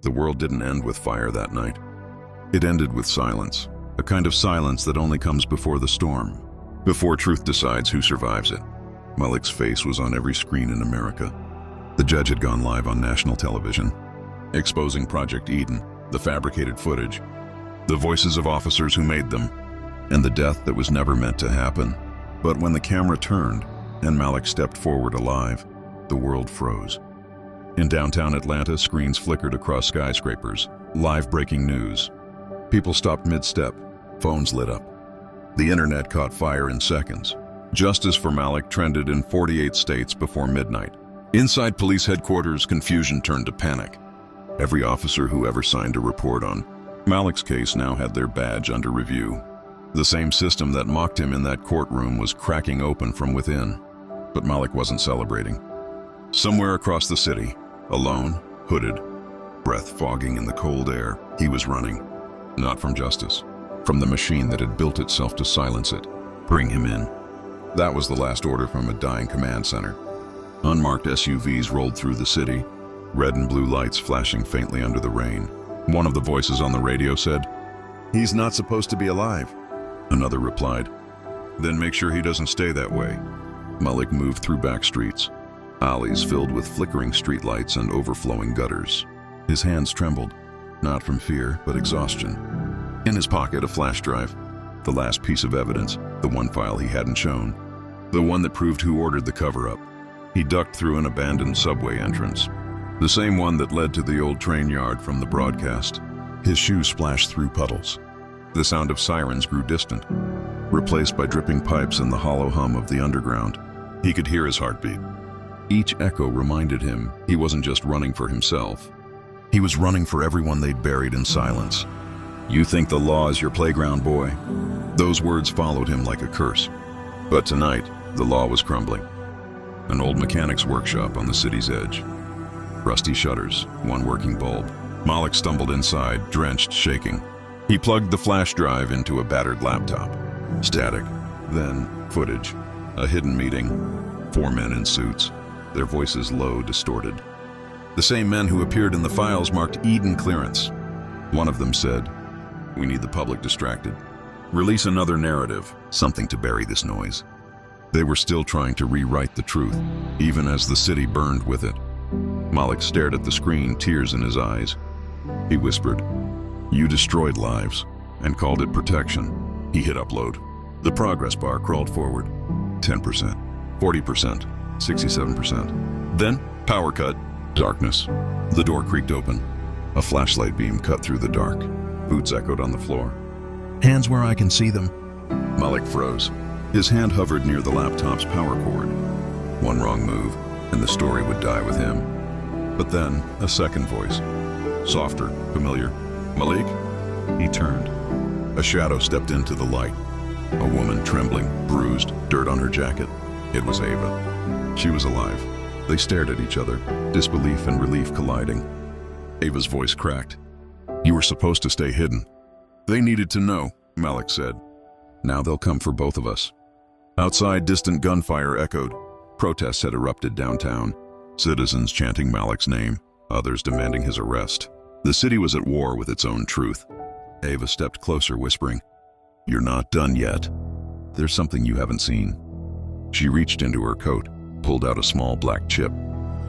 The world didn't end with fire that night. It ended with silence, a kind of silence that only comes before the storm, before truth decides who survives it. Malik's face was on every screen in America. The judge had gone live on national television, exposing Project Eden, the fabricated footage, the voices of officers who made them, and the death that was never meant to happen. But when the camera turned and Malik stepped forward alive, the world froze. In downtown Atlanta, screens flickered across skyscrapers, live breaking news. People stopped mid-step, phones lit up. The internet caught fire in seconds. Justice for Malik trended in 48 states before midnight. Inside police headquarters, confusion turned to panic. Every officer who ever signed a report on Malik's case now had their badge under review. The same system that mocked him in that courtroom was cracking open from within. But Malik wasn't celebrating. Somewhere across the city, alone, hooded, breath fogging in the cold air, he was running. Not from justice, from the machine that had built itself to silence it. Bring him in. That was the last order from a dying command center. Unmarked SUVs rolled through the city, red and blue lights flashing faintly under the rain. One of the voices on the radio said, "He's not supposed to be alive." Another replied, "Then make sure he doesn't stay that way." Malik moved through back streets, alleys filled with flickering streetlights and overflowing gutters. His hands trembled, not from fear, but exhaustion. In his pocket, a flash drive, the last piece of evidence, the one file he hadn't shown, the one that proved who ordered the cover-up. He ducked through an abandoned subway entrance, the same one that led to the old train yard from the broadcast. His shoes splashed through puddles. The sound of sirens grew distant, replaced by dripping pipes and the hollow hum of the underground. He could hear his heartbeat. Each echo reminded him he wasn't just running for himself. He was running for everyone they'd buried in silence. "You think the law is your playground, boy?" Those words followed him like a curse. But tonight, the law was crumbling. An old mechanic's workshop on the city's edge. Rusty shutters, one working bulb. Malik stumbled inside, drenched, shaking. He plugged the flash drive into a battered laptop. Static. Then, footage. A hidden meeting. 4 men in suits, their voices low, distorted. The same men who appeared in the files marked Eden clearance. One of them said, "We need the public distracted. Release another narrative, something to bury this noise." They were still trying to rewrite the truth, even as the city burned with it. Malik stared at the screen, tears in his eyes. He whispered, "You destroyed lives," and called it protection. He hit upload. The progress bar crawled forward. 10%, 40%, 67%. Then, power cut. Darkness. The door creaked open. A flashlight beam cut through the dark. Boots echoed on the floor. "Hands where I can see them." Malik froze. His hand hovered near the laptop's power cord. One wrong move, and the story would die with him. But then, a second voice. Softer, familiar. "Malik?" He turned. A shadow stepped into the light. A woman, trembling, bruised, dirt on her jacket. It was Ava. She was alive. They stared at each other, disbelief and relief colliding. Ava's voice cracked. "You were supposed to stay hidden." "They needed to know," Malik said. "Now they'll come for both of us." Outside, distant gunfire echoed. Protests had erupted downtown, citizens chanting Malik's name, others demanding his arrest. The city was at war with its own truth. Ava stepped closer, whispering, "You're not done yet. There's something you haven't seen." She reached into her coat, pulled out a small black chip,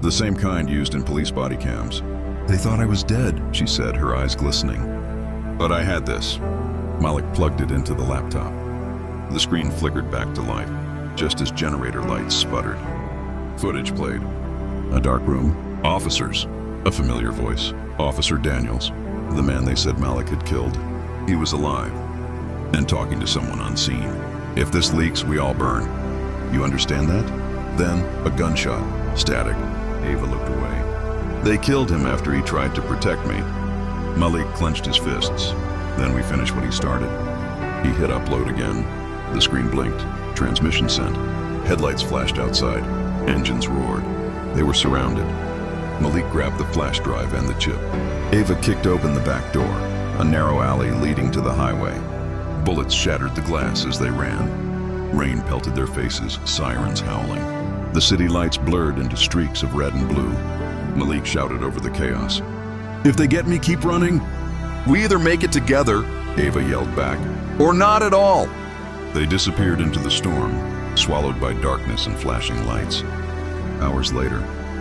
the same kind used in police body cams. "They thought I was dead," she said, her eyes glistening. "But I had this." Malik plugged it into the laptop. The screen flickered back to life, just as generator lights sputtered. Footage played. A dark room. Officers. A familiar voice. Officer Daniels, the man they said Malik had killed. He was alive, and talking to someone unseen. "If this leaks, we all burn. You understand that?" Then, a gunshot. Static. Ava looked away. "They killed him after he tried to protect me." Malik clenched his fists. "Then we finish what he started." He hit upload again. The screen blinked. Transmission sent. Headlights flashed outside. Engines roared. They were surrounded. Malik grabbed the flash drive and the chip. Ava kicked open the back door, a narrow alley leading to the highway. Bullets shattered the glass as they ran. Rain pelted their faces, sirens howling. The city lights blurred into streaks of red and blue. Malik shouted over the chaos, If they get me, keep running. We either make it together, Ava yelled back. or not at all. They disappeared into the storm, swallowed by darkness and flashing lights. Hours later,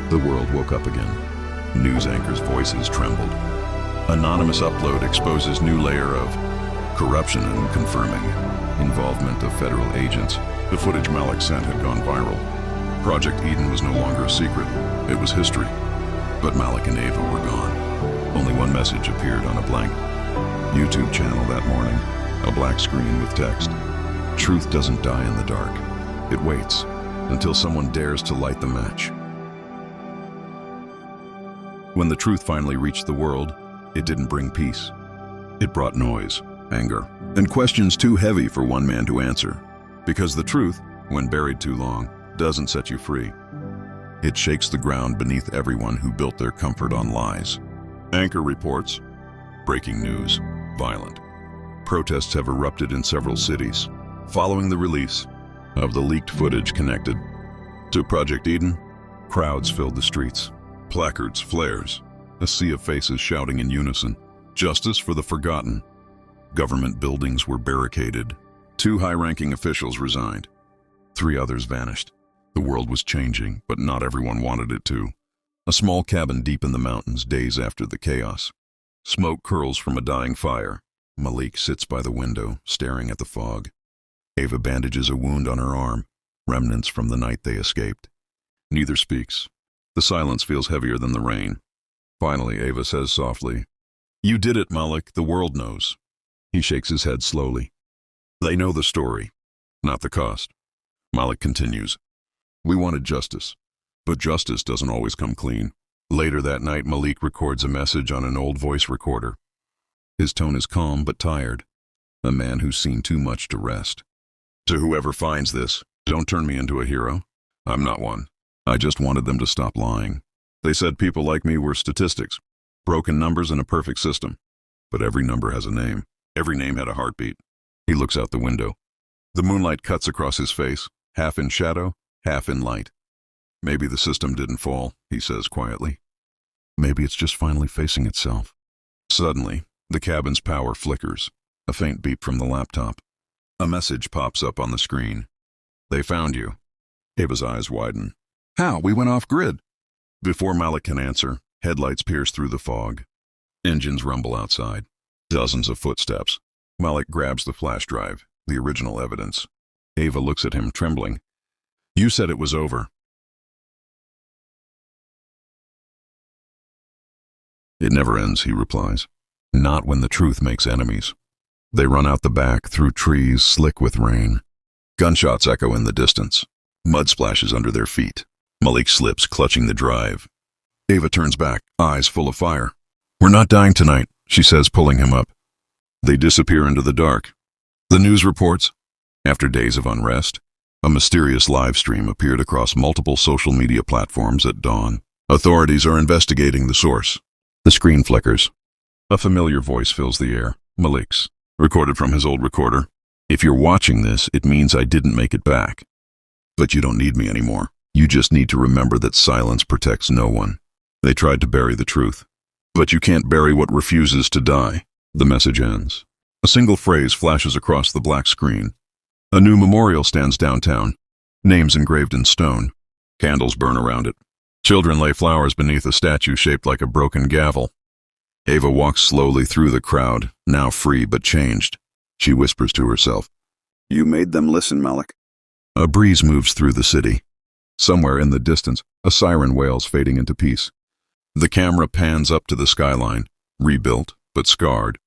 the world woke up again. News anchors' voices trembled. Anonymous upload exposes new layer of corruption and confirming involvement of federal agents. The footage Malik sent had gone viral. Project Eden was no longer a secret. It was history. But Malik and Ava were gone. Only one message appeared on a blank YouTube channel that morning. A black screen with text. Truth doesn't die in the dark. It waits until someone dares to light the match. When the truth finally reached the world, it didn't bring peace. It brought noise, anger, and questions too heavy for one man to answer. Because the truth, when buried too long, doesn't set you free. It shakes the ground beneath everyone who built their comfort on lies. Anchor reports, breaking news, violent. Protests have erupted in several cities, following the release of the leaked footage connected to Project Eden. Crowds filled the streets, placards, flares, a sea of faces shouting in unison, justice for the forgotten. Government buildings were barricaded. 2 high-ranking officials resigned. 3 others vanished. The world was changing, but not everyone wanted it to. A small cabin deep in the mountains days after the chaos. Smoke curls from a dying fire. Malik sits by the window, staring at the fog. Ava bandages a wound on her arm, remnants from the night they escaped. Neither speaks. The silence feels heavier than the rain. Finally, Ava says softly, "You did it, Malik. The world knows." He shakes his head slowly. They know the story, not the cost. Malik continues, "We wanted justice, but justice doesn't always come clean." Later that night, Malik records a message on an old voice recorder. His tone is calm but tired, a man who's seen too much to rest. "To whoever finds this, don't turn me into a hero. I'm not one. I just wanted them to stop lying. They said people like me were statistics, broken numbers in a perfect system. But every number has a name. Every name had a heartbeat." He looks out the window. The moonlight cuts across his face, half in shadow, half in light. "Maybe the system didn't fall," he says quietly. "Maybe it's just finally facing itself." Suddenly, the cabin's power flickers. A faint beep from the laptop. A message pops up on the screen. "They found you." Ava's eyes widen. "How? We went off grid." Before Malik can answer, headlights pierce through the fog. Engines rumble outside. Dozens of footsteps. Malik grabs the flash drive, the original evidence. Ava looks at him, trembling. "You said it was over." "It never ends," he replies. "Not when the truth makes enemies." They run out the back, through trees slick with rain. Gunshots echo in the distance. Mud splashes under their feet. Malik slips, clutching the drive. Ava turns back, eyes full of fire. "We're not dying tonight," she says, pulling him up. They disappear into the dark. The news reports, after days of unrest, a mysterious live stream appeared across multiple social media platforms at dawn. Authorities are investigating the source. The screen flickers. A familiar voice fills the air, Malik's, recorded from his old recorder. "If you're watching this, it means I didn't make it back. But you don't need me anymore. You just need to remember that silence protects no one. They tried to bury the truth. But you can't bury what refuses to die." The message ends. A single phrase flashes across the black screen. A new memorial stands downtown, names engraved in stone. Candles burn around it. Children lay flowers beneath a statue shaped like a broken gavel. Ava walks slowly through the crowd, now free but changed. She whispers to herself, "You made them listen, Malik." A breeze moves through the city. Somewhere in the distance, a siren wails, fading into peace. The camera pans up to the skyline, rebuilt but scarred.